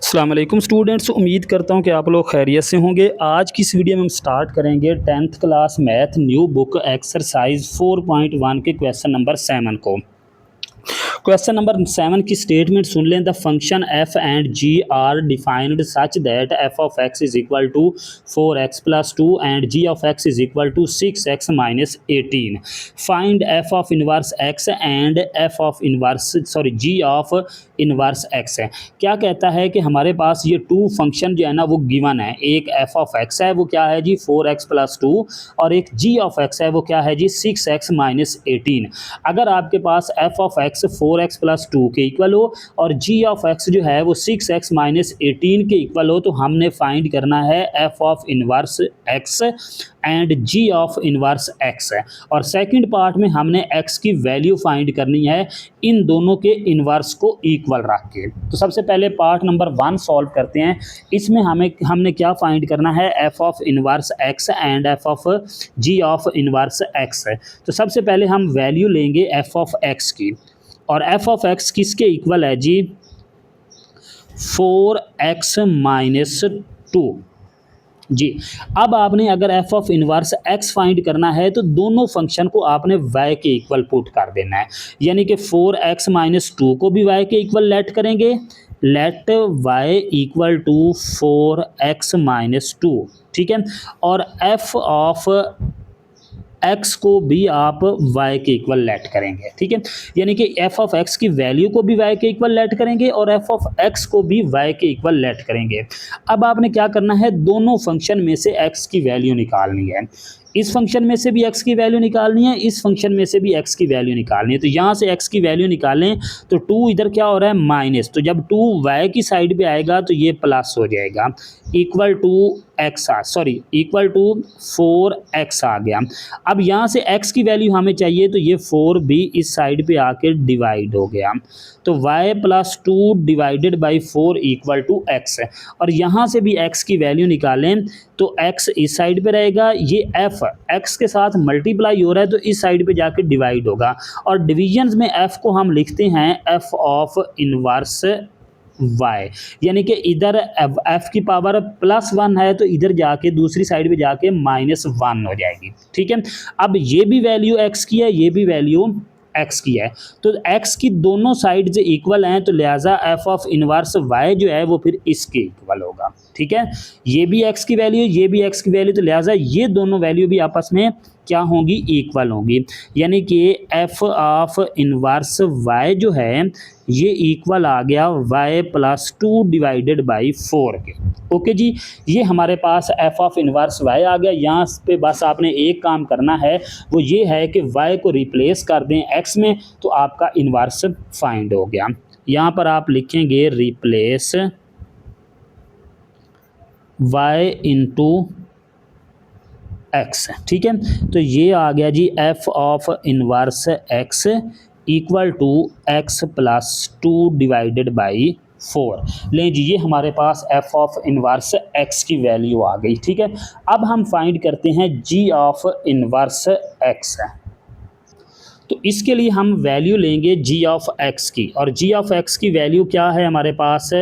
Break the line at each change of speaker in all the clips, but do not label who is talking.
अस्सलाम वालेकुम स्टूडेंट्स, उम्मीद करता हूँ कि आप लोग खैरियत से होंगे। आज की इस वीडियो में हम स्टार्ट करेंगे 10th class math new book exercise 4.1 के क्वेश्चन नंबर 7 को। क्वेश्चन नंबर 7 की स्टेटमेंट सुन लें। The function F and G are defined such that F of X is equal to 4x plus 2 and G of X is equal to 6x minus 18। Find F of inverse X and F of inverse G of inverse X है। क्या कहता है कि हमारे पास ये to function जो है ना वो गिवन है। एक एफ ऑफ एक्स है वो क्या है जी 4x प्लस 2 और एक जी ऑफ एक्स है वो क्या है जी 6x माइनस 18। अगर आपके पास F of X 4x plus 2 के इक्वल हो और जी ऑफ एक्स जो है वो 6x माइनस 18 के इक्वल हो तो हमने फाइंड करना है F of inverse X and G of inverse X है। और सेकंड पार्ट में हमने एक्स की वैल्यू फाइंड करनी है इन दोनों के इनवर्स को इक्वल रख के। तो सबसे पहले पार्ट नंबर 1 सॉल्व करते हैं। इसमें हमने क्या फाइंड करना है F of inverse X and F of G of inverse X है। तो सबसे पहले हम वैल्यू लेंगे एफ ऑफ एक्स की और एफ ऑफ एक्स किसके इक्वल है जी 4x माइनस 2 जी। अब आपने अगर F of inverse x find करना है तो दोनों फंक्शन को आपने y के इक्वल पुट कर देना है, यानी कि 4x माइनस 2 को भी y के इक्वल लेट करेंगे, let y equal to 4x minus 2, ठीक है। और एफ ऑफ एक्स को भी आप y के इक्वल लेट करेंगे, ठीक है। यानी कि एफ ऑफ एक्स की वैल्यू को भी y के इक्वल लेट करेंगे और एफ ऑफ एक्स को भी y के इक्वल लेट करेंगे। अब आपने क्या करना है दोनों फंक्शन में से x की वैल्यू निकालनी है। इस फंक्शन में से भी x की वैल्यू निकालनी है, इस फंक्शन में से भी x की वैल्यू निकालनी है। तो यहाँ से x की वैल्यू निकालें तो 2 इधर क्या हो रहा है माइनस, तो जब 2 y की साइड पे आएगा तो ये प्लस हो जाएगा equal to X equal to 4x आ गया। अब यहाँ से x की वैल्यू हमें चाहिए तो ये 4 भी इस साइड पे आके डिवाइड हो गया, तो y plus 2 divided by 4 equal to X है। और यहाँ से भी x की वैल्यू निकालें तो x इस साइड पे रहेगा, ये f x के साथ मल्टीप्लाई हो रहा है तो इस साइड पे जाके डिवाइड होगा। और डिविजन्स में f को हम लिखते हैं f ऑफ इनवर्स y, यानी कि इधर f की पावर +1 है तो इधर जाके दूसरी साइड पे जाके -1 हो जाएगी, ठीक है। अब ये भी वैल्यू x की है, ये भी वैल्यू x की है, तो x की दोनों साइड से इक्वल हैं तो लिहाजा f ऑफ इनवर्स y जो है वो फिर इसके इक्वल होगा, ठीक है। ये भी x की वैल्यू, ये भी x की वैल्यू, तो लिहाजा ये दोनों वैल्यू भी आपस में क्या होंगी इक्वल होंगी, यानी कि f ऑफ इनवर्स y जो है ये इक्वल आ गया y प्लस 2 डिवाइडेड बाई 4 के। ओके जी, ये हमारे पास f ऑफ इनवर्स y आ गया। यहाँ पे बस आपने एक काम करना है वो ये है कि y को रिप्लेस कर दें x में तो आपका इनवर्स फाइंड हो गया। यहाँ पर आप लिखेंगे रिप्लेस y इंटू एक्स, ठीक है। तो ये आ गया जी f of inverse x equal to x plus 2 divided by 4। लें जी ये हमारे पास f ऑफ इनवर्स x की वैल्यू आ गई, ठीक है। अब हम फाइंड करते हैं g ऑफ इनवर्स x है। तो इसके लिए हम वैल्यू लेंगे g ऑफ x की, और g ऑफ x की वैल्यू क्या है हमारे पास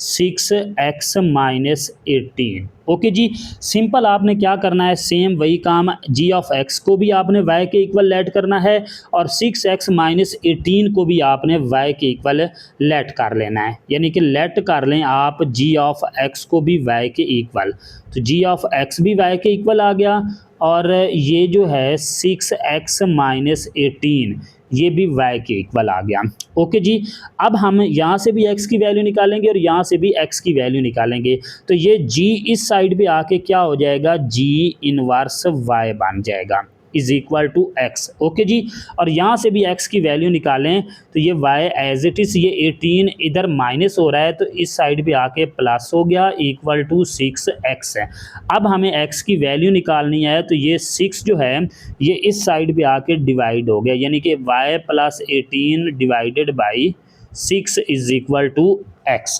6x माइनस 18। ओके जी, सिंपल आपने क्या करना है सेम वही काम, g ऑफ x को भी आपने y के इक्वल लेट करना है और 6x माइनस 18 को भी आपने y के इक्वल लेट कर लेना है, यानी कि लेट कर लें आप g ऑफ x को भी y के इक्वल। तो g ऑफ x भी y के इक्वल आ गया और ये जो है 6x माइनस 18 ये भी y के इक्वल आ गया। ओके जी, अब हम यहाँ से भी x की वैल्यू निकालेंगे और यहाँ से भी x की वैल्यू निकालेंगे तो ये g इस साइड पे आके क्या हो जाएगा g इनवर्स y बन जाएगा is equal to x। Okay जी, और यहाँ से भी x की वैल्यू निकालें तो ये y एज इट इज़ ये 18 इधर माइनस हो रहा है तो इस साइड पे आके प्लस हो गया इक्वल टू 6x है। अब हमें x की वैल्यू निकालनी है तो ये 6 जो है ये इस साइड पे आके डिवाइड हो गया, यानी कि y plus 18 divided by 6 is equal to x।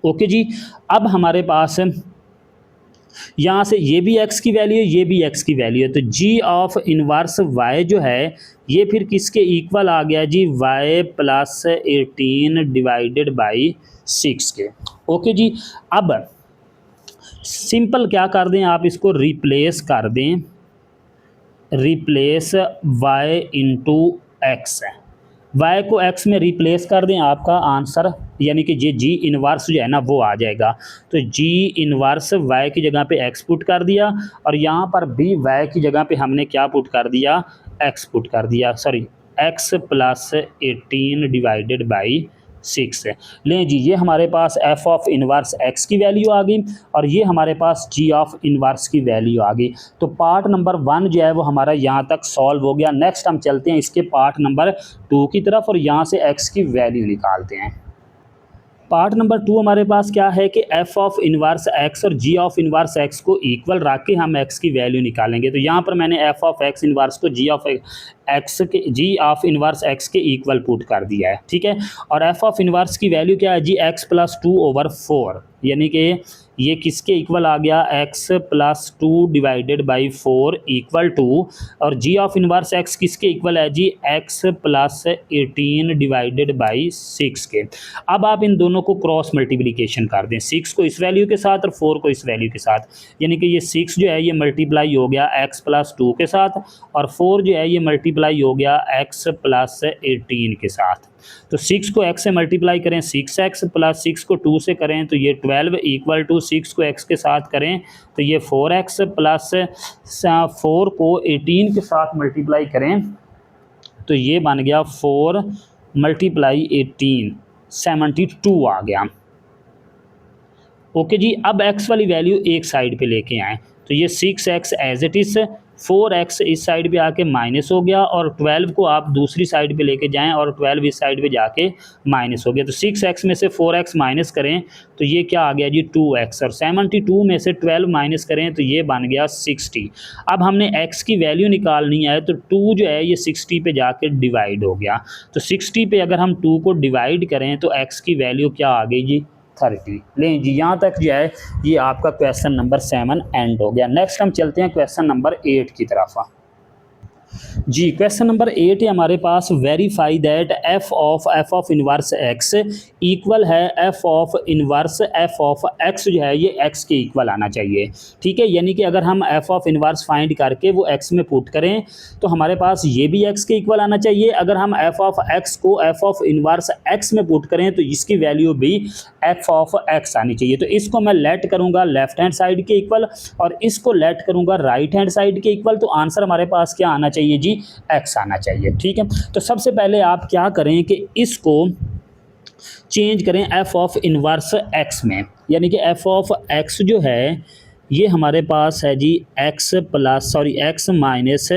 Okay जी, अब हमारे पास यहाँ से ये भी x की वैल्यू है, ये भी x की वैल्यू है, तो g ऑफ इनवर्स y जो है ये फिर किसके इक्वल आ गया जी, y प्लस 18 डिवाइडेड बाई 6 के। ओके जी, अब सिंपल क्या कर दें आप, इसको रिप्लेस कर दें, रिप्लेस y इंटू एक्स है, y को x में रिप्लेस कर दें, आपका आंसर यानी कि ये g इनवर्स जो है ना वो आ जाएगा। तो g इनवर्स y की जगह पे x पुट कर दिया और यहाँ पर भी y की जगह पे हमने क्या पुट कर दिया, x पुट कर दिया, sorry x plus 18 divided by 6 है। लें जी, ये हमारे पास f ऑफ इनवर्स x की वैल्यू आ गई और ये हमारे पास g ऑफ इनवर्स की वैल्यू आ गई। तो पार्ट नंबर 1 जो है वो हमारा यहाँ तक सॉल्व हो गया। नेक्स्ट हम चलते हैं इसके पार्ट नंबर 2 की तरफ और यहाँ से x की वैल्यू निकालते हैं। पार्ट नंबर 2 हमारे पास क्या है कि f ऑफ इनवर्स x और g ऑफ इनवर्स x को इक्वल रख के हम x की वैल्यू निकालेंगे। तो यहाँ पर मैंने f ऑफ x इनवर्स को g ऑफ इनवर्स x के इक्वल पुट कर दिया है, ठीक है। और f ऑफ इनवर्स की वैल्यू क्या है जी, x प्लस 2/4, यानी कि ये किसके इक्वल आ गया, x plus 2 divided by 4 equal to, और g ऑफ इनवर्स x किसके इक्वल है जी, x प्लस 18 डिवाइडेड बाई 6 के। अब आप इन दोनों को क्रॉस मल्टीप्लिकेशन कर दें, 6 को इस वैल्यू के साथ और 4 को इस वैल्यू के साथ, यानी कि ये 6 जो है ये मल्टीप्लाई हो गया x प्लस 2 के साथ और 4 जो है ये मल्टीप्लाई हो गया x प्लस 18 के साथ। तो 6 को x से मल्टीप्लाई करें 6x प्लस 6 को 2 से करें तो ये 12 इक्वल टू 6 को x के साथ करें तो ये 4x प्लस 4 को 18 के साथ मल्टीप्लाई करें तो ये बन गया 4 मल्टीप्लाई 18 72 आ गया। ओके जी, अब x वाली वैल्यू एक साइड पे लेके आएँ तो ये 6x as it is, 4x इस साइड पे आके माइनस हो गया और 12 को आप दूसरी साइड पे लेके जाएं और 12 इस साइड पे जाके माइनस हो गया। तो 6x में से 4x माइनस करें तो ये क्या आ गया जी 2x, और 72 में से 12 माइनस करें तो ये बन गया 60। अब हमने x की वैल्यू निकालनी है तो 2 जो है ये 60 पे जाके डिवाइड हो गया। तो 60 पे अगर हम 2 को डिवाइड करें तो x की वैल्यू क्या आ गई जी 30। लें जी, यहाँ तक जो है ये आपका क्वेश्चन नंबर 7 एंड हो गया। नेक्स्ट हम चलते हैं क्वेश्चन नंबर 8 की तरफ। जी, क्वेश्चन नंबर 8 है हमारे पास, verify that f of inverse x equal है f of inverse f of x जो है ये x के इक्वल आना चाहिए, ठीक है। यानी कि अगर हम f ऑफ इनवर्स फाइंड करके वो x में पुट करें तो हमारे पास ये भी x के इक्वल आना चाहिए। अगर हम f ऑफ x को f ऑफ इनवर्स x में पुट करें तो इसकी वैल्यू भी f ऑफ x आनी चाहिए। तो इसको मैं लेट करूँगा लेफ्ट हैंड साइड के इक्वल और इसको लेट करूँगा राइट हैंड साइड के इक्वल, तो आंसर हमारे पास क्या आना चाहिए जी, x आना चाहिए, ठीक है। तो सबसे पहले आप क्या करें कि इसको चेंज करें f ऑफ इनवर्स x में, यानी कि f ऑफ x जो है ये हमारे पास है जी x माइनस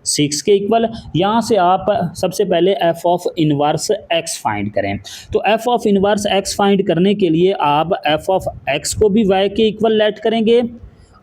6 के इक्वल। यहाँ से आप सबसे पहले f of inverse x find करें। तो f of inverse x find करने के लिए आप f ऑफ x को भी y के इक्वल लेट करेंगे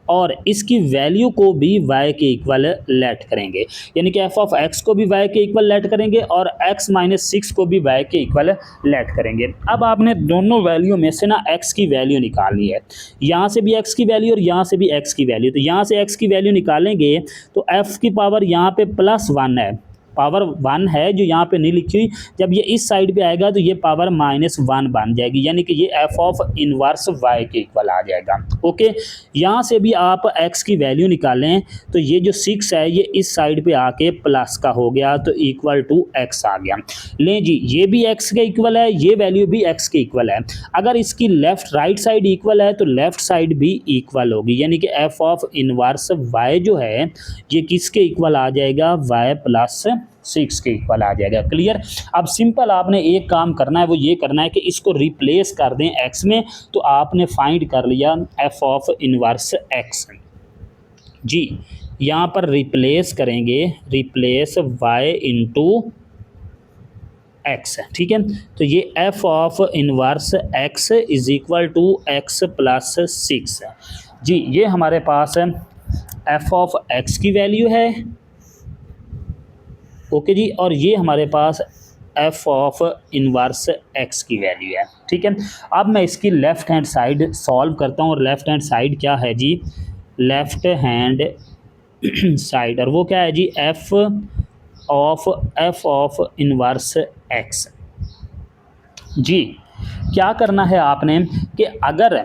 और इसकी वैल्यू को भी y के इक्वल लेट करेंगे, यानी कि f ऑफ x को भी y के इक्वल लेट करेंगे और x माइनस 6 को भी y के इक्वल लेट करेंगे। अब आपने दोनों वैल्यू में से ना x की वैल्यू निकालनी है, यहाँ से भी x की वैल्यू और यहाँ से भी x की वैल्यू। तो यहाँ से x की वैल्यू निकालेंगे तो f की पावर यहाँ पे +1 है, पावर 1 है जो यहाँ पे नहीं लिखी हुई, जब ये इस साइड पे आएगा तो ये पावर -1 बन जाएगी, यानी कि ये f ऑफ इनवर्स y के इक्वल आ जाएगा। ओके, यहाँ से भी आप x की वैल्यू निकालें तो ये जो 6 है ये इस साइड पे आके प्लस का हो गया तो इक्वल टू x आ गया। लें जी, ये भी x के इक्वल है, ये वैल्यू भी x के इक्वल है। अगर इसकी लेफ्ट राइट साइड इक्वल है तो लेफ्ट साइड भी इक्वल होगी, यानी कि f ऑफ इनवर्स y जो है ये किसके इक्वल आ जाएगा, y प्लस 6 के इक्वल आ जाएगा। क्लियर। अब सिंपल आपने एक काम करना है, वो ये करना है कि इसको रिप्लेस कर दें x में, तो आपने फाइंड कर लिया f ऑफ इनवर्स x। जी, यहाँ पर रिप्लेस करेंगे, रिप्लेस y इंटू x, ठीक है। तो ये f of inverse x is equal to x plus 6। जी, ये हमारे पास f ऑफ x की वैल्यू है, ओके जी, और ये हमारे पास एफ ऑफ इनवर्स एक्स की वैल्यू है। ठीक है, अब मैं इसकी लेफ़्ट हैंड साइड सॉल्व करता हूँ, और लेफ़्ट हैंड साइड क्या है जी, लेफ़्ट हैंड साइड, और वो क्या है जी, एफ ऑफ इनवर्स एक्स। जी, क्या करना है आपने कि अगर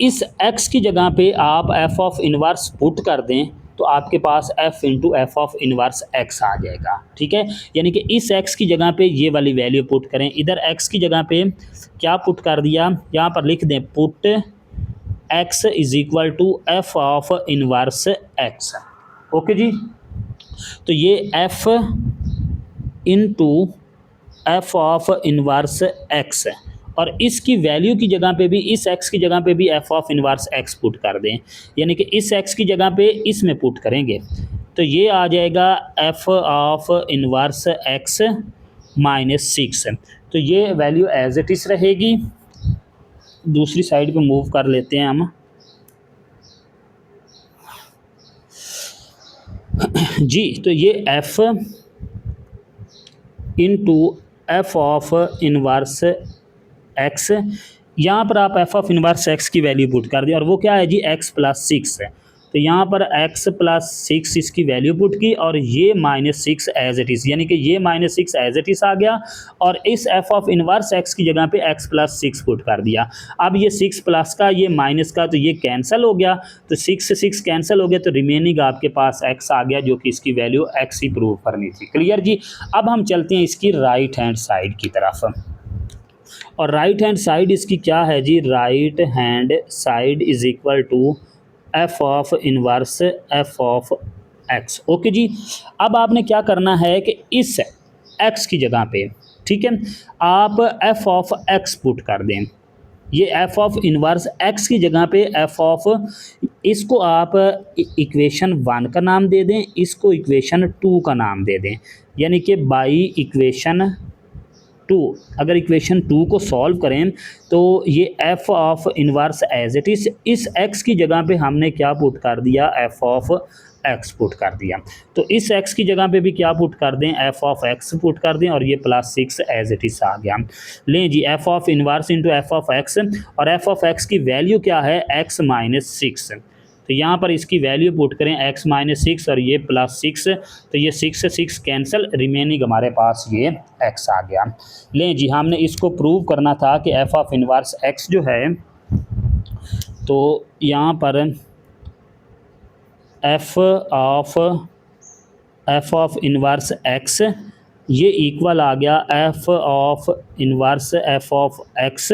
इस x की जगह पे आप f ऑफ इनवर्स पुट कर दें तो आपके पास f into F of inverse x आ जाएगा। ठीक है, यानी कि इस x की जगह पे ये वाली वैल्यू पुट करें, इधर x की जगह पे क्या पुट कर दिया, यहाँ पर लिख दें put x is equal to F of inverse x। Okay जी, तो ये f into F of inverse x, और इसकी वैल्यू की जगह पे भी, इस x की जगह पे भी F of inverse x put कर दें, यानी कि इस x की जगह पे इसमें पुट करेंगे तो ये आ जाएगा F of inverse x minus 6। तो ये वैल्यू एज इट इज़ रहेगी। दूसरी साइड पे मूव कर लेते हैं हम। जी, तो ये f into F of inverse x, यहाँ पर आप एफ ऑफ इनवर्स एक्स की वैल्यू पुट कर दें, और वो क्या है जी, एक्स प्लस 6 है, तो यहाँ पर एक्स प्लस 6 इसकी वैल्यू पुट की, और ये माइनस 6 एज इट इज़, यानी कि ये माइनस 6 एज इट इज़ आ गया, और इस एफ ऑफ इनवर्स एक्स की जगह पे एक्स प्लस 6 पुट कर दिया। अब ये 6 प्लस का, ये माइनस का, तो ये कैंसिल हो गया, तो 6 से 6 कैंसिल हो गया, तो रिमेनिंग आपके पास एक्स आ गया, जो कि इसकी वैल्यू एक्स ही प्रूव करनी थी। क्लियर जी। अब हम चलते हैं इसकी राइट हैंड साइड की तरफ, और राइट हैंड साइड इसकी क्या है जी, right hand side is equal to F of inverse F of X. Okay जी, अब आपने क्या करना है कि इस एक्स की जगह पे, ठीक है, आप एफ ऑफ एक्स पुट कर दें, ये एफ ऑफ इनवर्स एक्स की जगह पे एफ ऑफ, इसको आप इक्वेशन 1 का नाम दे दें, इसको इक्वेशन 2 का नाम दे दें, यानी कि बाई इक्वेशन 2, अगर इक्वेशन 2 को सॉल्व करें तो ये F of inverse as it is, इस एक्स की जगह पे हमने क्या पुट कर दिया, एफ ऑफ एक्स पुट कर दिया, तो इस एक्स की जगह पे भी क्या पुट कर दें, एफ ऑफ एक्स पुट कर दें, और ये प्लस 6 एज इट इज़ आ गया। लें जी, F of inverse into F of X, और एफ ऑफ एक्स की वैल्यू क्या है, एक्स माइनस 6, तो यहाँ पर इसकी वैल्यू पुट करें x माइनस 6 और ये प्लस 6, तो ये 6 से 6 कैंसिल, रिमेनिंग हमारे पास ये x आ गया। लें जी, हमने इसको प्रूव करना था कि f ऑफ इनवर्स x जो है, तो यहाँ पर f ऑफ इनवर्स x ये इक्वल आ गया f of inverse f of x,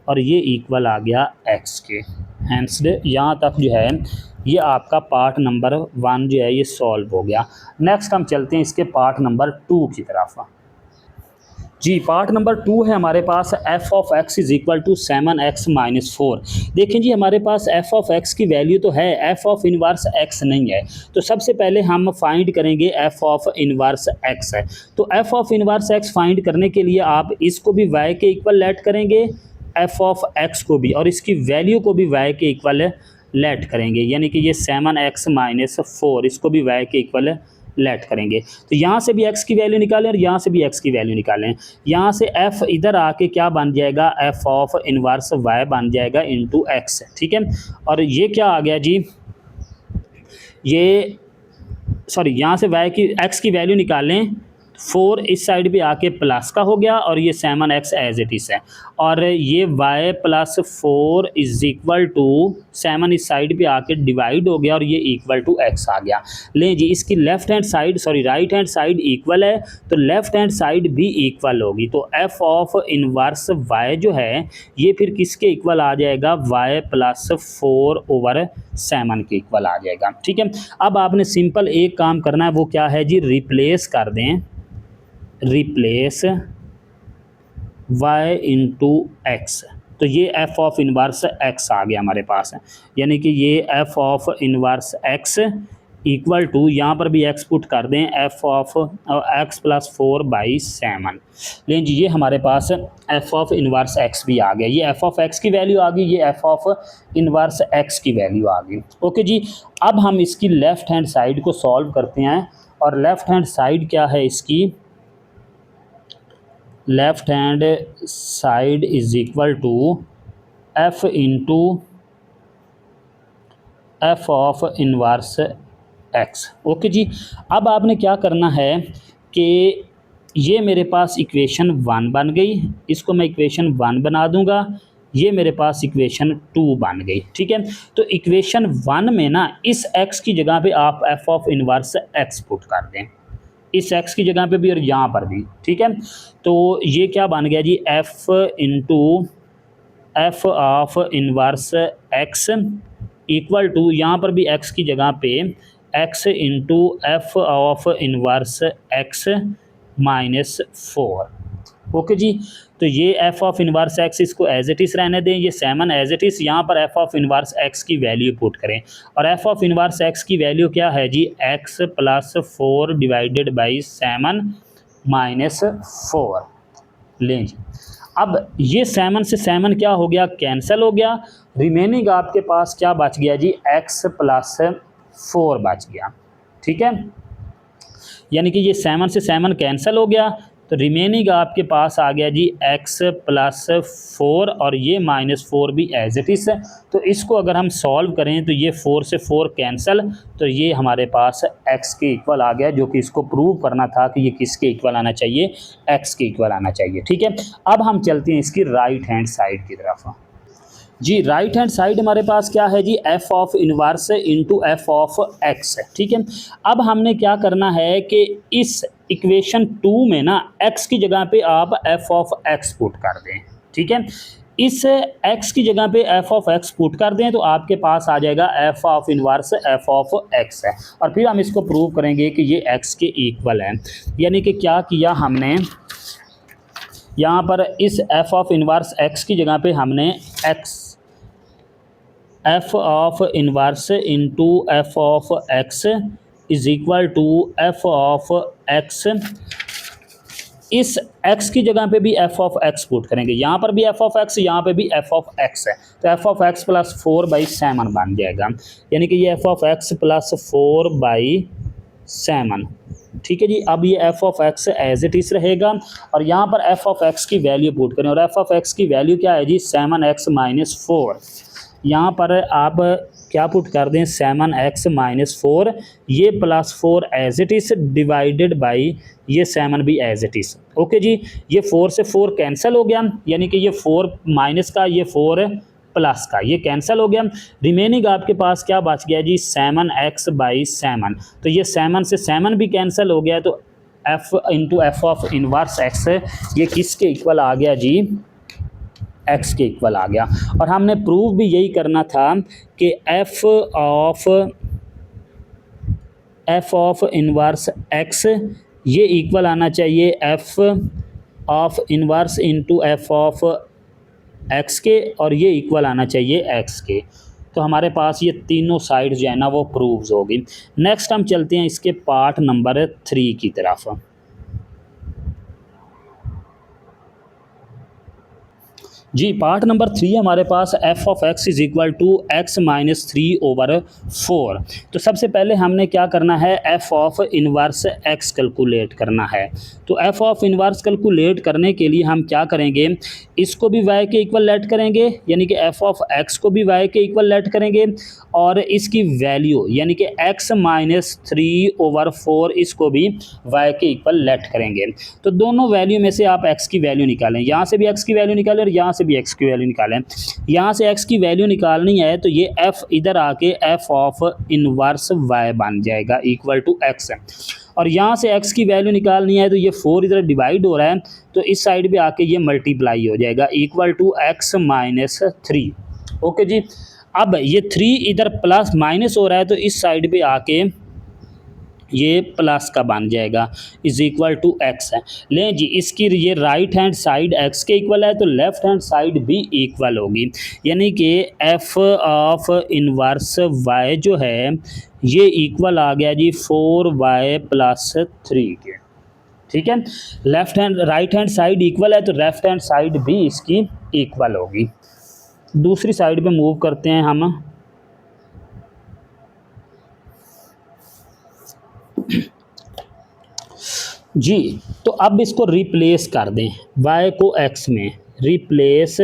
और ये इक्वल आ गया x के। हैंस यहाँ तक जो है ये आपका पार्ट नंबर 1 जो है ये सॉल्व हो गया। नेक्स्ट हम चलते हैं इसके पार्ट नंबर 2 की तरफ। जी, पार्ट नंबर 2 है हमारे पास F of X is equal to 7x minus 4। देखें जी, हमारे पास एफ ऑफ एक्स की वैल्यू तो है, एफ ऑफ इनवर्स एक्स नहीं है, तो सबसे पहले हम फाइंड करेंगे एफ ऑफ इनवर्स एक्स है। तो F of inverse x find करने के लिए आप इसको भी y के इक्वल लेट करेंगे, एफ ऑफ एक्स को भी, और इसकी वैल्यू को भी y के इक्वल लेट करेंगे, यानी कि ये 7x माइनस 4 इसको भी y के इक्वल लेट करेंगे। तो यहाँ से भी x की वैल्यू निकालें और यहाँ से भी x की वैल्यू निकालें। यहाँ से f इधर आके क्या बन जाएगा, f ऑफ इनवर्स y बन जाएगा इंटू एक्स, ठीक है। और ये क्या आ गया जी, ये सॉरी, यहाँ से y की x की वैल्यू निकालें, 4 इस साइड पे आके प्लस का हो गया, और ये 7x एज इट इज़ है, और ये y plus 4 is equal to 7 इस साइड पे आके डिवाइड हो गया, और ये इक्वल टू x आ गया। लें जी, इसकी left hand side sorry right hand side equal है, तो लेफ्ट हैंड साइड भी इक्वल होगी, तो f ऑफ इनवर्स y जो है ये फिर किसके इक्वल आ जाएगा, y प्लस 4 ओवर 7 के इक्वल आ जाएगा, ठीक है। अब आपने सिंपल एक काम करना है, वो क्या है जी, रिप्लेस कर दें, रिप्लेस y इंटू एक्स, तो ये f ऑफ इनवर्स x आ गया हमारे पास, यानी कि ये f of inverse x equal to, यहाँ पर भी x पुट कर दें, f of x plus 4 by 7। लेकिन जी, ये हमारे पास f ऑफ इनवर्स x भी आ गया, ये f ऑफ x की वैल्यू आ गई, ये f ऑफ इनवर्स x की वैल्यू आ गई। ओके जी, अब हम इसकी लेफ़्ट हैंड साइड को सॉल्व करते हैं, और लेफ़्ट हैंड साइड क्या है इसकी, left hand side is equal to F into F of inverse X. Okay जी, अब आपने क्या करना है कि ये मेरे पास इक्वेशन 1 बन गई, इसको मैं इक्वेशन 1 बना दूंगा, ये मेरे पास इक्वेशन 2 बन गई। ठीक है, तो इक्वेशन 1 में ना इस x की जगह पे आप F of inverse x put कर दें, इस x की जगह पे भी और यहाँ पर भी। ठीक है, तो ये क्या बन गया जी, f into F of inverse x equal to, यहाँ पर भी x की जगह पे x into F of inverse x minus 4। Okay जी, तो ये एफ ऑफ इनवर्स एक्स इसको एज इट इज़ रहने दें, ये 7 एज इट इज़, यहाँ पर एफ ऑफ इनवर्स एक्स की वैल्यू पुट करें, और एफ ऑफ इनवर्स एक्स की वैल्यू क्या है जी, X plus 4 divided by 7 minus 4। लें जी, अब ये 7 से 7 क्या हो गया, कैंसिल हो गया, रिमेनिंग आपके पास क्या बच गया जी, एक्स प्लस 4 बच गया। ठीक है, यानी कि ये 7 से 7 कैंसिल हो गया, तो रिमेनिंग आपके पास आ गया जी x प्लस 4 और ये माइनस 4 भी एज इट इज़ है। तो इसको अगर हम सॉल्व करें तो ये 4 से 4 कैंसिल, तो ये हमारे पास x के इक्वल आ गया, जो कि इसको प्रूव करना था कि ये किसके इक्वल आना चाहिए, x के इक्वल आना चाहिए। ठीक है, अब हम चलते हैं इसकी राइट हैंड साइड की तरफ। जी, राइट हैंड साइड हमारे पास क्या है जी, F of inverse into F of X है। ठीक है, अब हमने क्या करना है कि इस इक्वेशन 2 में ना x की जगह पे आप एफ ऑफ एक्स पुट कर दें। ठीक है, इस x की जगह पे एफ ऑफ एक्स पुट कर दें तो आपके पास आ जाएगा F of inverse F of X है, और फिर हम इसको प्रूव करेंगे कि ये x के इक्वल है। यानी कि क्या किया हमने, यहाँ पर इस एफ ऑफ इनवर्स एक्स की जगह पे हमने F of inverse into F of X is equal to F of X, इस x की जगह पे भी एफ ऑफ एक्स पुट करेंगे, यहाँ पर भी एफ ऑफ एक्स, यहाँ पे भी एफ ऑफ एक्स है, तो एफ ऑफ एक्स प्लस 4/7 बन जाएगा, यानी कि ये एफ ऑफ एक्स प्लस 4/7। ठीक है जी, अब ये F of X as it is रहेगा, और यहाँ पर एफ ऑफ एक्स की वैल्यू पुट करें, और एफ ऑफ एक्स की वैल्यू क्या है जी, 7x माइनस 4। यहाँ पर आप क्या पुट कर दें, 7x माइनस 4, ये plus 4 as it is divided by ये 7 भी एज इट इज़। ओके जी, ये 4 से 4 कैंसिल हो गया, यानी कि ये 4 माइनस का, ये 4 प्लस का, ये कैंसिल हो गया, रिमेनिंग आपके पास क्या बच गया जी, 7x/7। तो ये 7 से 7 भी कैंसिल हो गया, तो f into F of inverse x ये किसके इक्वल आ गया जी, x के इक्वल आ गया। और हमने प्रूव भी यही करना था कि f ऑफ इनवर्स x ये इक्वल आना चाहिए f of inverse into F of x के, और ये इक्वल आना चाहिए x के। तो हमारे पास ये तीनों साइड जो है ना वो प्रूव्स होगी। नेक्स्ट हम चलते हैं इसके पार्ट नंबर 3 की तरफ। जी, पार्ट नंबर 3 हमारे पास F of X is equal to X minus 3/4। तो सबसे पहले हमने क्या करना है, F of inverse X calculate करना है। तो एफ ऑफ इनवर्स कैलकुलेट करने के लिए हम क्या करेंगे, इसको भी वाई के इक्वल लेट करेंगे, यानी कि एफ ऑफ एक्स को भी वाई के इक्वल लेट करेंगे, और इसकी वैल्यू यानी कि एक्स माइनस 3/4 इसको भी वाई के इक्वल लेट करेंगे। तो दोनों वैल्यू में से आप एक्स की वैल्यू निकालें, यहाँ से भी एक्स की वैल्यू निकालें और यहाँ से भी एक्स की वैल्यू निकालें। यहाँ से एक्स की वैल्यू निकालनी है तो ये एफ इधर आके एफ ऑफ इनवर्स वाई बन जाएगा इक्वल टू एक्स, और यहाँ से x की वैल्यू निकालनी है तो ये 4 इधर डिवाइड हो रहा है, तो इस साइड पे आके ये मल्टीप्लाई हो जाएगा equal to x minus 3। Okay जी, अब ये 3 इधर प्लस माइनस हो रहा है, तो इस साइड पे आके ये प्लस का बन जाएगा इज इक्वल टू एक्स है। लें जी, इसकी ये राइट हैंड साइड x के इक्वल है, तो लेफ्ट हैंड साइड भी इक्वल होगी, यानी कि एफ ऑफ इनवर्स y जो है ये इक्वल आ गया जी 4y प्लस 3 के। ठीक है, left hand right hand side equal है, तो लेफ्ट हैंड साइड भी इसकी इक्वल होगी। दूसरी साइड पे मूव करते हैं हम। जी। तो अब इसको रिप्लेस कर दें, y को x में, रिप्लेस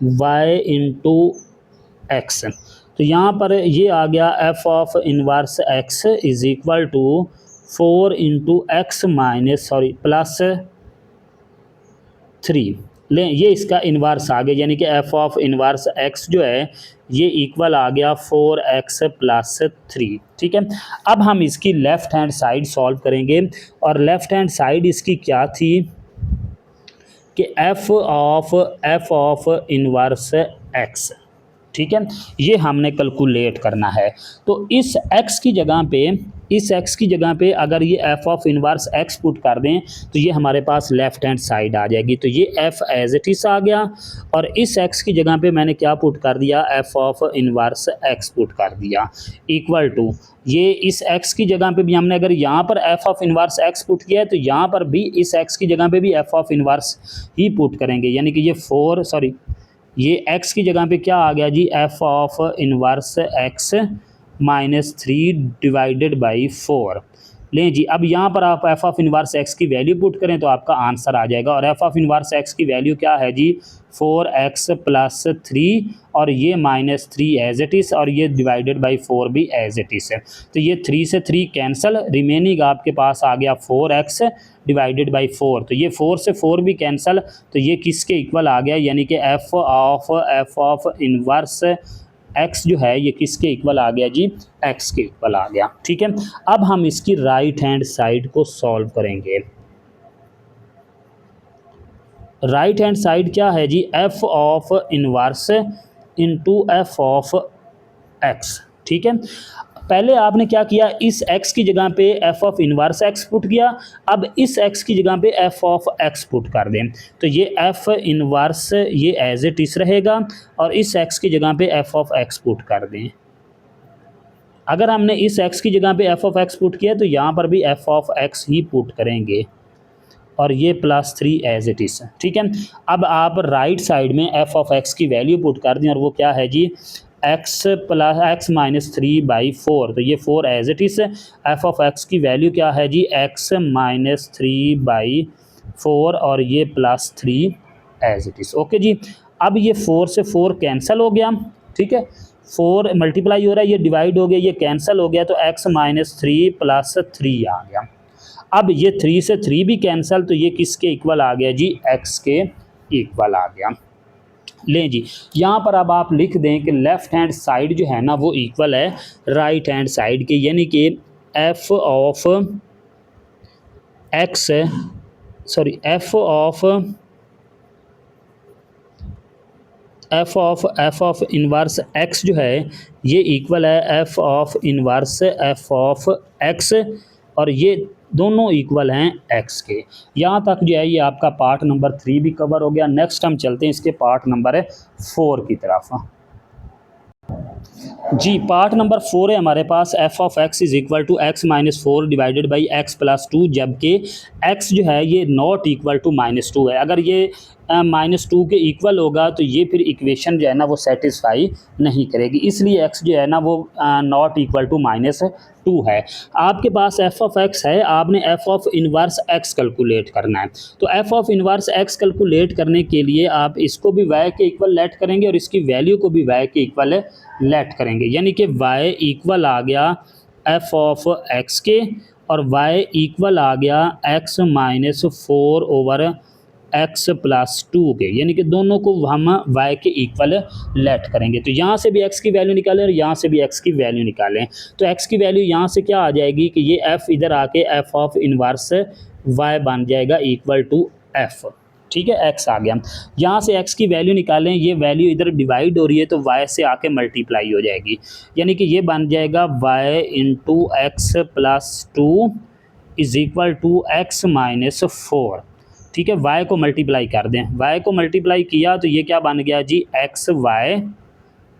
y इंटू एक्स। तो यहाँ पर ये आ गया F of inverse X is equal to 4 into X minus plus 3। लें ये इसका इन्वर्स आ गया, यानी कि एफ ऑफ इन्वर्स एक्स जो है ये इक्वल आ गया 4x प्लस 3। ठीक है, अब हम इसकी लेफ़्ट हैंड साइड सॉल्व करेंगे, और लेफ़्ट हैंड साइड इसकी क्या थी कि एफ ऑफ इन्वर्स एक्स। ठीक है, ये हमने कैलकुलेट करना है। तो इस x की जगह पे अगर ये F of inverse x put कर दें तो ये हमारे पास लेफ्ट हैंड साइड आ जाएगी। तो ये f एज इट इज़ आ गया, और इस x की जगह पे मैंने क्या पुट कर दिया, F of inverse x put कर दिया, इक्वल टू ये इस x की जगह पे भी हमने अगर यहाँ पर F of inverse x put किया है तो यहाँ पर भी इस x की जगह पे भी F of inverse he put करेंगे, यानी कि ये x की जगह पे क्या आ गया जी, F of inverse x minus 3 divided by 4। लें जी, अब यहाँ पर आप एफ ऑफ इनवर्स x की वैल्यू पुट करें तो आपका आंसर आ जाएगा, और एफ ऑफ इनवर्स x की वैल्यू क्या है जी, 4x प्लस 3, और ये माइनस 3 एज इट इज़, और ये डिवाइडेड बाई 4 भी एज इट इज़ है। तो ये 3 से 3 कैंसिल, रिमेनिंग आपके पास आ गया 4x डिवाइडेड बाई 4। तो ये 4 से 4 भी कैंसिल, तो ये किसके इक्वल आ गया, यानी कि एफ ऑफ इनवर्स x जो है ये किसके इक्वल आ गया जी, x के इक्वल आ गया। ठीक है, अब हम इसकी राइट हैंड साइड को सॉल्व करेंगे। राइट हैंड साइड क्या है जी, F of inverse into F of X. ठीक है, पहले आपने क्या किया, इस x की जगह पे F of inverse x put किया, अब इस x की जगह पे एफ ऑफ x पुट कर दें, तो ये एफ इनवर्स ये एज इट इज़ रहेगा, और इस x की जगह पे एफ ऑफ x पुट कर दें। अगर हमने इस x की जगह पे एफ ऑफ x पुट किया तो यहाँ पर भी F of x he put करेंगे, और ये प्लस 3 एज इट इज़। ठीक है, अब आप राइट साइड में एफ ऑफ x की वैल्यू पुट कर दें, और वो क्या है जी, x माइनस 3 बाई 4। तो ये 4 as it is, F of x की वैल्यू क्या है जी, x माइनस 3 बाई 4, और ये plus 3 as it is. Okay जी, अब ये 4 से 4 कैंसिल हो गया। ठीक है, 4 मल्टीप्लाई हो रहा है, ये डिवाइड हो गया, ये कैंसिल हो गया, तो x माइनस 3 प्लस 3 आ गया। अब ये 3 से 3 भी कैंसिल, तो ये किसके इक्वल आ गया जी, x के इक्वल आ गया। लें जी, यहाँ पर अब आप लिख दें कि लेफ़्ट हैंड साइड जो है ना वो इक्वल है राइट हैंड साइड के, यानी कि एफ ऑफ इनवर्स एक्स जो है ये इक्वल है F of inverse F of X, और ये दोनों इक्वल हैं x के। यहाँ तक जो है ये आपका पार्ट नंबर 3 भी कवर हो गया। नेक्स्ट हम चलते हैं इसके पार्ट नंबर 4 की तरफ। जी, पार्ट नंबर 4 है हमारे पास, F of X is equal to X minus 4 divided by X plus 2, जबकि x जो है ये नॉट इक्वल टू -2 है। अगर ये -2 के इक्वल होगा तो ये फिर इक्वेशन जो है ना वो सेटिस्फाई नहीं करेगी, इसलिए x जो है ना वो नॉट इक्वल टू -2 है। आपके पास एफ ऑफ एक्स है, आपने F of inverse X calculate करना है। तो F of inverse X calculate करने के लिए आप इसको भी y के इक्वल लेट करेंगे और इसकी वैल्यू को भी y के इक्वल लेट करेंगे, यानी कि y इक्वल आ गया एफ ऑफ एक्स के, और y इक्वल आ गया x minus 4 over x plus 2 के, यानी कि दोनों को हम y के इक्वल लेट करेंगे। तो यहाँ से भी x की वैल्यू निकालें और यहाँ से भी x की वैल्यू निकालें, तो x की वैल्यू यहाँ से क्या आ जाएगी कि ये f इधर आके f ऑफ इनवर्स y बन जाएगा इक्वल टू f। ठीक है, x आ गया, यहाँ से x की वैल्यू निकालें, ये वैल्यू इधर डिवाइड हो रही है तो y से आके मल्टीप्लाई हो जाएगी, यानी कि ये बन जाएगा y into X plus 2 is equal to x minus 4। ठीक है, y को मल्टीप्लाई कर दें, y को मल्टीप्लाई किया तो ये क्या बन गया जी, X Y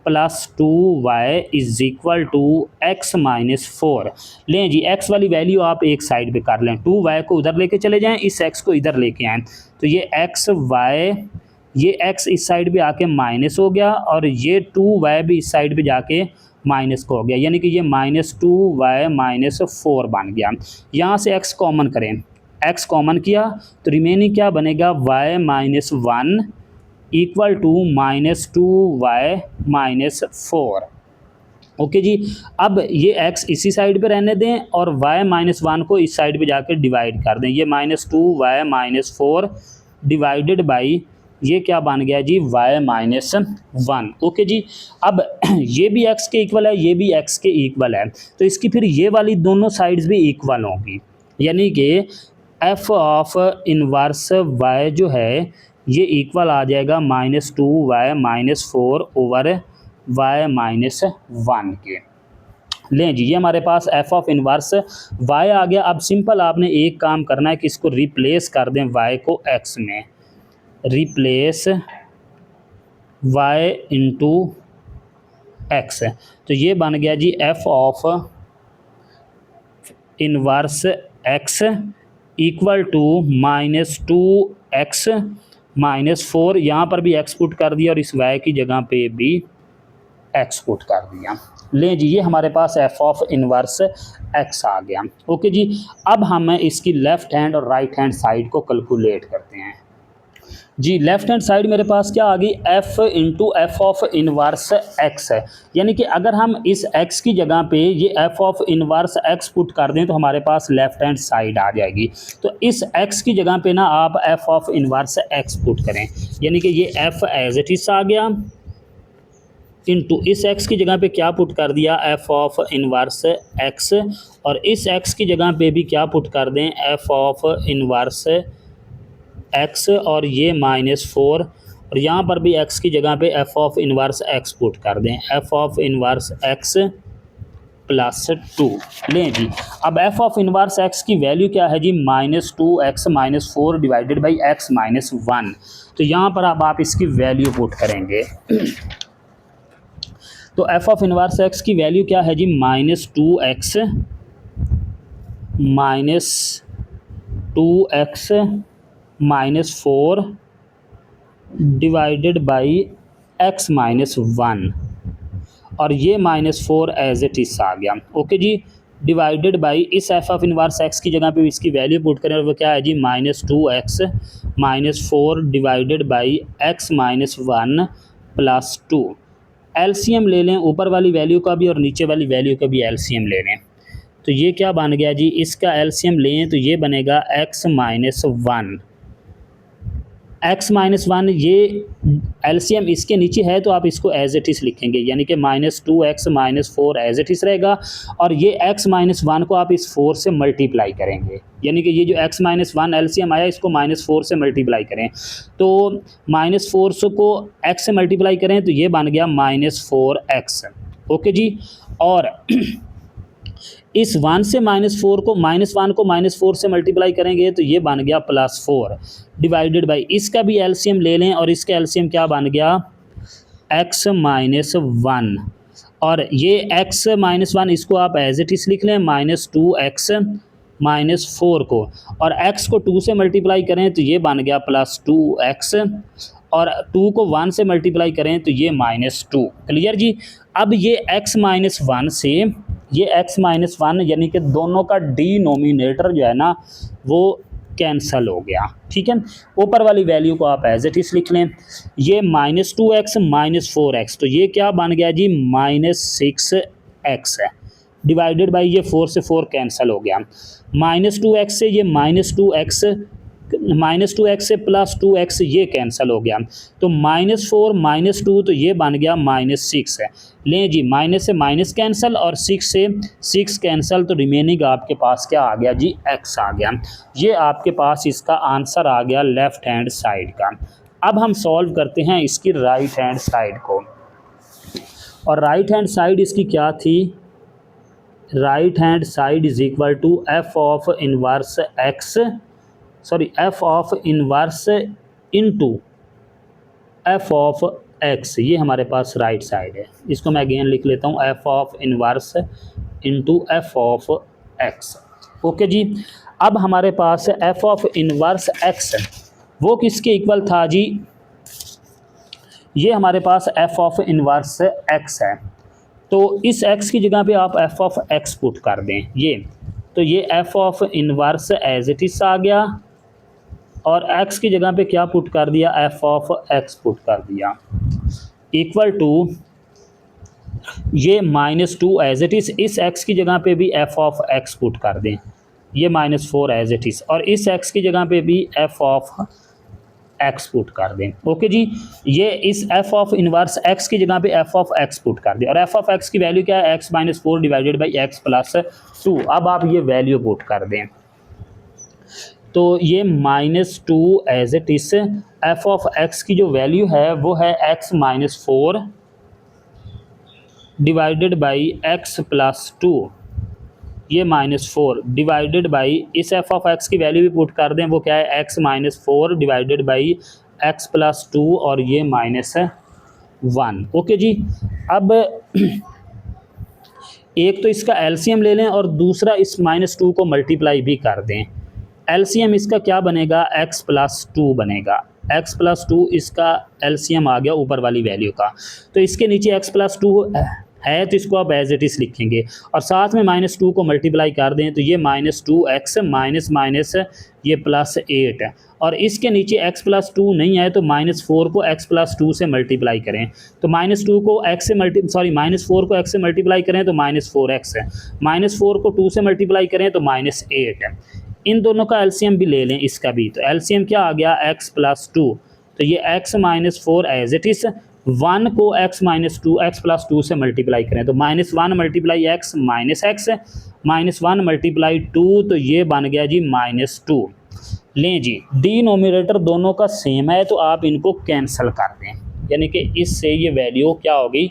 plus 2y is equal to x minus 4। लें जी, x वाली वैल्यू आप एक साइड पे कर लें, 2y को उधर लेके चले जाएं, इस x को इधर लेके आएँ, तो ये x y ये x इस साइड पे आके माइनस हो गया और ये 2y भी इस साइड पे जाके माइनस को हो गया, यानी कि ये -2y -4 बन गया। यहाँ से x कॉमन करें, x कॉमन किया तो रिमेनिंग क्या बनेगा, y -1 equal to -2y -4। Okay जी, अब ये x इसी साइड पे रहने दें और y -1 को इस साइड पे जाकर डिवाइड कर दें। ये -2y -4 डिवाइडेड बाई ये क्या बन गया जी, y -1। ओके जी, अब ये भी x के इक्वल है, ये भी x के इक्वल है, तो इसकी फिर ये वाली दोनों साइड्स भी इक्वल होंगी, यानी कि f ऑफ इनवर्स y जो है ये इक्वल आ जाएगा -2y -4 ओवर y -1 के। लें जी, ये हमारे पास f ऑफ इनवर्स y आ गया। अब सिंपल आपने एक काम करना है कि इसको रिप्लेस कर दें y को x में, रिप्लेस y इंटू x, तो ये बन गया जी f of inverse x equal to -2x -4, यहाँ पर भी x पुट कर दिया और इस y की जगह पे भी x पुट कर दिया। लें जी, ये हमारे पास f ऑफ इनवर्स x आ गया। ओके जी, अब हम इसकी लेफ़्ट हैंड और राइट हैंड साइड को कैलकुलेट करते हैं जी। लेफ़्ट हैंड साइड मेरे पास क्या आ गई, f into F of inverse x है, यानी कि अगर हम इस x की जगह पे ये f of inverse x put कर दें तो हमारे पास लेफ़्ट हैंड साइड आ जाएगी। तो इस x की जगह पे ना आप f of inverse x put करें, यानी कि ये f एज इट इज आ गया इनटू इस x की जगह पे क्या पुट कर दिया, f ऑफ इनवर्स x, और इस x की जगह पे भी क्या पुट कर दें, f ऑफ इनवर्स x, और ये -4, और यहाँ पर भी x की जगह पे f of inverse x put कर दें, f ऑफ इनवर्स x +2। लें जी, अब f ऑफ इनवर्स x की वैल्यू क्या है जी, -2x -4 डिवाइडेड बाई x -1। तो यहाँ पर अब आप इसकी वैल्यू पुट करेंगे तो f ऑफ इनवर्स x की वैल्यू क्या है जी, -2x -4 डिवाइडेड बाई x -1, और ये -4 एज इट इज आ गया। ओके जी, डिवाइडेड बाई इस f ऑफ इनवर्स x की जगह पे इसकी वैल्यू पुट करें और वो क्या है जी, -2x -4 divided by x -1 +2। LCM ले लें, ऊपर वाली वैल्यू का भी और नीचे वाली वैल्यू का भी एलसीएम ले लें, तो ये क्या बन गया जी, इसका एलसीएम लें तो ये बनेगा x -1 ये एलसीएम इसके नीचे है तो आप इसको एज इट इज लिखेंगे, यानी कि -2x -4 एज इट इज रहेगा, और ये x -1 को आप इस 4 से मल्टीप्लाई करेंगे, यानी कि ये जो x -1 एलसीएम आया इसको -4 से मल्टीप्लाई करें, तो -4 को x से मल्टीप्लाई करें तो ये बन गया -4x। ओके जी, और इस 1 से -4 को -4 से मल्टीप्लाई करेंगे तो ये बन गया +4 डिवाइडेड बाई इसका भी एलसीएम ले लें और इसका एलसीएम क्या बन गया, x -1, और ये x -1 इसको आप एज इट इज लिख लें, -2x -4 को, और x को 2 से मल्टीप्लाई करें तो ये बन गया +2x, और 2 को 1 से मल्टीप्लाई करें तो ये -2। क्लियर जी, अब ये x -1 से ये x -1 यानी कि दोनों का डिनोमिनेटर जो है ना वो कैंसल हो गया, ठीक है। ऊपर वाली वैल्यू को आप एज इट इज लिख लें, ये -2x -4x, तो ये क्या बन गया जी, -6x है, डिवाइडेड बाई ये 4 से 4 कैंसल हो गया, -2x से ये -2x से +2x ये कैंसल हो गया, तो -4 -2 तो ये बन गया -6 है। लें जी, माइनस से माइनस कैंसल और 6 से 6 कैंसल, तो रिमेनिंग आपके पास क्या आ गया जी, x आ गया। ये आपके पास इसका आंसर आ गया लेफ़्ट हैंड साइड का। अब हम सॉल्व करते हैं इसकी राइट हैंड साइड को, और राइट हैंड साइड इसकी क्या थी, right hand side is equal to f of inverse into f of x, ये हमारे पास राइट साइड है। इसको मैं अगेन लिख लेता हूँ, f of inverse into f of x। Okay जी, अब हमारे पास f ऑफ इनवर्स x वो किसके इक्वल था जी, ये हमारे पास एफ ऑफ इनवर्स एक्स है, तो इस एक्स की जगह पे आप एफ ऑफ एक्स पुट कर दें ये, तो ये F of inverse as it is आ गया और एक्स की जगह पे क्या पुट कर दिया, एफ ऑफ एक्स पुट कर दिया, इक्वल टू ये -2 एज इट इज़, इस एक्स की जगह पे भी एफ ऑफ एक्स पुट कर दें, ये -4 एज इट इज़, और इस एक्स की जगह पे भी एफ ऑफ एक्स पुट कर दें। ओके जी, ये इस एफ ऑफ इनवर्स एक्स की जगह पे एफ ऑफ एक्स पुट कर दें, और एफ ऑफ एक्स की वैल्यू क्या है, x-4 डिवाइडेड बाई x+2। अब आप ये वैल्यू पुट कर दें, तो ये -2 as it is, F of X की जो वैल्यू है वो है x-4 डिवाइडेड बाई x+2, ये -4 डिवाइडेड बाई, इस एफ ऑफ एक्स की वैल्यू भी पुट कर दें, वो क्या है x-4 डिवाइडेड बाई x+2 और ये -1। ओके जी, अब एक तो इसका एलसीएम ले लें और दूसरा इस -2 को मल्टीप्लाई भी कर दें। एलसीएम इसका क्या बनेगा, x+2 बनेगा, x+2 इसका एलसीएम आ गया ऊपर वाली वैल्यू का, तो इसके नीचे x+2 है तो इसको आप एज इट इज़ लिखेंगे और साथ में -2 को मल्टीप्लाई कर दें, तो ये -2x माइनस माइनस ये +8, और इसके नीचे x+2 नहीं है तो -4 को x+2 से मल्टीप्लाई करें, तो -2 को x से -4 को x से मल्टीप्लाई करें तो -4x, -4 को 2 से मल्टीप्लाई करें तो -8। इन दोनों का एलसीएम भी ले लें इसका भी, तो एलसीएम क्या आ गया, x+2, तो ये x-4 एज इट इज़, 1 को x-2 से मल्टीप्लाई करें तो -1 मल्टीप्लाई x -x, -1 मल्टीप्लाई 2, तो ये बन गया जी -2। लें जी, डिनोमिनेटर दोनों का सेम है तो आप इनको कैंसिल कर दें, यानी कि इससे ये वैल्यू क्या हो गई,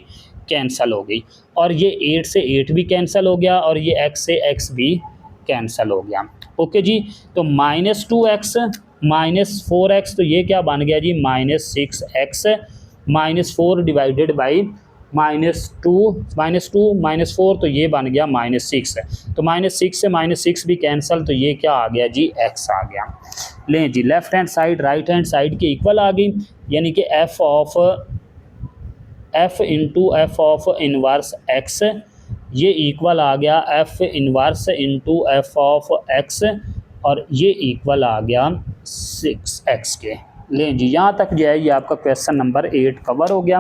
कैंसिल हो गई, और ये 8 से 8 भी कैंसिल हो गया और ये x से x भी कैंसिल हो गया। ओके जी, तो -2x -4x, तो ये क्या बन गया जी, -6x, -4 डिवाइडेड बाई -2 तो ये बन गया -6, तो -6 से -6 भी कैंसिल, तो ये क्या आ गया जी, x आ गया। लें जी, left hand side right hand side के इक्वल आ गई, यानी कि f into F of inverse x, ये इक्वल आ गया f inverse into F of x, और ये इक्वल आ गया 6x के। लें जी, यहाँ तक जो है ये आपका क्वेश्चन नंबर 8 कवर हो गया।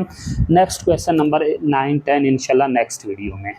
नेक्स्ट क्वेश्चन नंबर 9, 10 इंशाल्लाह नेक्स्ट वीडियो में।